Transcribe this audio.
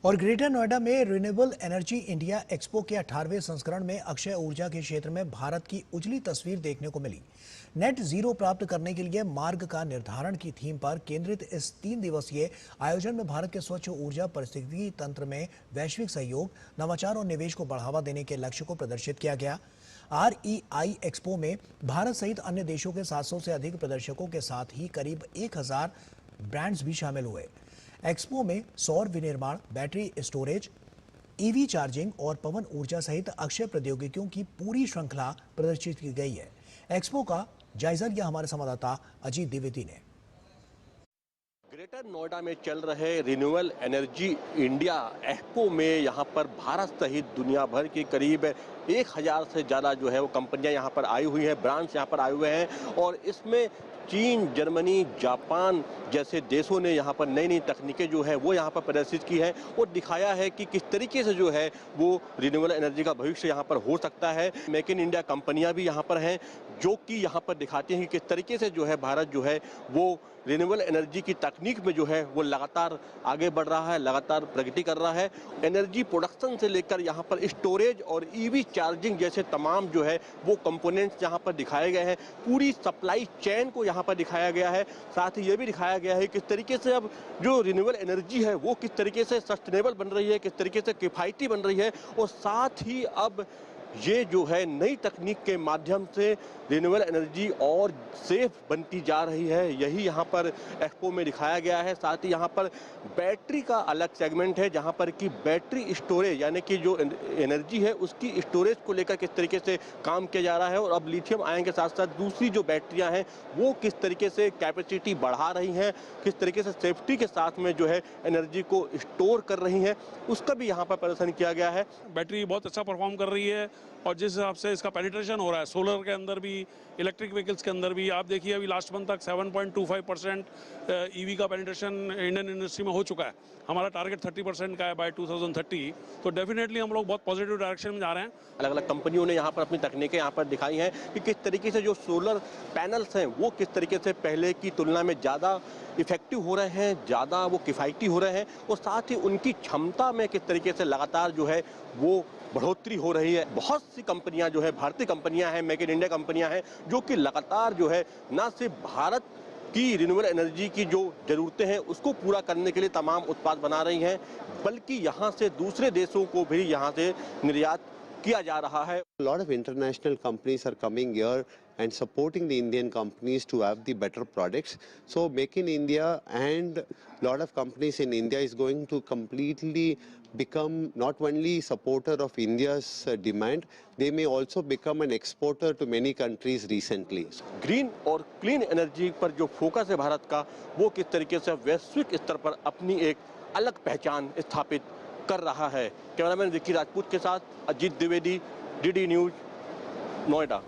और ग्रेटर नोएडा में renewable energy India expo के 18वें संस्करण में अक्षय ऊर्जा के क्षेत्र में भारत की उजली तस्वीर देखने को मिली। नेट जीरो प्राप्त करने के लिए मार्ग का निर्धारण की थीम पर केंद्रित इस 3 दिवसीय आयोजन में भारत के स्वच्छ ऊर्जा पारिस्थितिकी तंत्र में वैश्विक सहयोग, नवाचार और निवेश को बढ़ावा देने के लक्ष्य को प्रदर्शित किया गया। REI एक्सपो में भारत सहित अन्य देशों के 700 से अधिक प्रदर्शकों के साथ ही करीब 1000 ब्रांड्स भी शामिल हुए। एक्सपो में सौर विनिर्माण, बैटरी स्टोरेज, ईवी चार्जिंग और पवन ऊर्जा सहित अक्षय प्रौद्योगिकियों की पूरी श्रृंखला प्रदर्शित की गई है। एक्सपो का जायजा लिया हमारे संवाददाता अजीत द्विवेदी ने। ग्रेटर नोएडा में चल रहे रिन्यूएबल एनर्जी इंडिया एक्सपो में यहाँ पर भारत सहित दुनिया भर की करीब 1000 से ज़्यादा जो है वो कंपनियां यहाँ पर आई हुई हैं, ब्रांड्स यहाँ पर आए हुए हैं और इसमें चीन, जर्मनी, जापान जैसे देशों ने यहाँ पर नई नई तकनीकें जो है वो यहाँ पर प्रदर्शित की है और दिखाया है कि किस तरीके से जो है वो रिन्यूएबल एनर्जी का भविष्य यहाँ पर हो सकता है। मेक इन इंडिया कंपनियाँ भी यहाँ पर हैं जो कि यहाँ पर दिखाती हैं कि किस तरीके से जो है भारत जो है वो रिन्यूएबल एनर्जी की तकनीक में जो है वो लगातार आगे बढ़ रहा है, लगातार प्रगति कर रहा है। एनर्जी प्रोडक्शन से लेकर यहाँ पर स्टोरेज और ईवी चार्जिंग जैसे तमाम जो है वो कंपोनेंट्स यहाँ पर दिखाए गए हैं। पूरी सप्लाई चेन को यहाँ पर दिखाया गया है। साथ ही ये भी दिखाया गया है किस तरीके से अब जो रिन्यूएबल एनर्जी है वो किस तरीके से सस्टेनेबल बन रही है, किस तरीके से किफ़ायती बन रही है और साथ ही अब ये जो है नई तकनीक के माध्यम से रिन्यूएबल एनर्जी और सेफ बनती जा रही है। यही यहाँ पर एक्सपो में दिखाया गया है। साथ ही यहाँ पर बैटरी का अलग सेगमेंट है जहाँ पर कि बैटरी स्टोरेज यानी कि जो एनर्जी है उसकी स्टोरेज को लेकर किस तरीके से काम किया जा रहा है और अब लिथियम आयन के साथ साथ दूसरी जो बैटरियाँ हैं वो किस तरीके से कैपेसिटी बढ़ा रही हैं, किस तरीके से सेफ्टी के साथ में जो है एनर्जी को स्टोर कर रही हैं, उसका भी यहाँ पर प्रदर्शन किया गया है। बैटरी बहुत अच्छा परफॉर्म कर रही है और जिस हिसाब से इसका पेनिट्रेशन हो रहा है सोलर के अंदर भी, इलेक्ट्रिक व्हीकल्स के अंदर भी, आप देखिए अभी लास्ट मंथ तक 7.25% ईवी का पेनिट्रेशन इंडियन इंडस्ट्री में हो चुका है। हमारा टारगेट 30% का है बाय 2030। तो डेफिनेटली हम लोग बहुत पॉजिटिव डायरेक्शन में जा रहे हैं। अलग अलग कंपनियों ने यहाँ पर अपनी तकनीकें यहाँ पर दिखाई हैं कि किस तरीके से जो सोलर पैनल्स हैं वो किस तरीके से पहले की तुलना में ज़्यादा इफेक्टिव हो रहे हैं, ज़्यादा वो किफ़ायती हो रहे हैं और साथ ही उनकी क्षमता में किस तरीके से लगातार जो है वो बढ़ोतरी हो रही है। बहुत सी कंपनियां जो है भारतीय कंपनियां हैं, मेक इन इंडिया कंपनियां हैं जो कि लगातार जो है ना सिर्फ भारत की रिन्यूएबल एनर्जी की जो ज़रूरतें हैं उसको पूरा करने के लिए तमाम उत्पाद बना रही हैं बल्कि यहाँ से दूसरे देशों को भी यहाँ से निर्यात किया जा रहा है। A lot of international companies are coming here and supporting the Indian companies to have the better products. So Make in India and a lot of companies in India is going to completely become not only supporter of India's demand, they may also become an exporter to many countries recently. Green और clean energy पर जो focus है भारत का वो किस तरीके से वैश्विक स्तर पर अपनी एक अलग पहचान स्थापित कर रहा है। कैमरामैन विक्की राजपूत के साथ अजीत द्विवेदी, DD न्यूज़, नोएडा।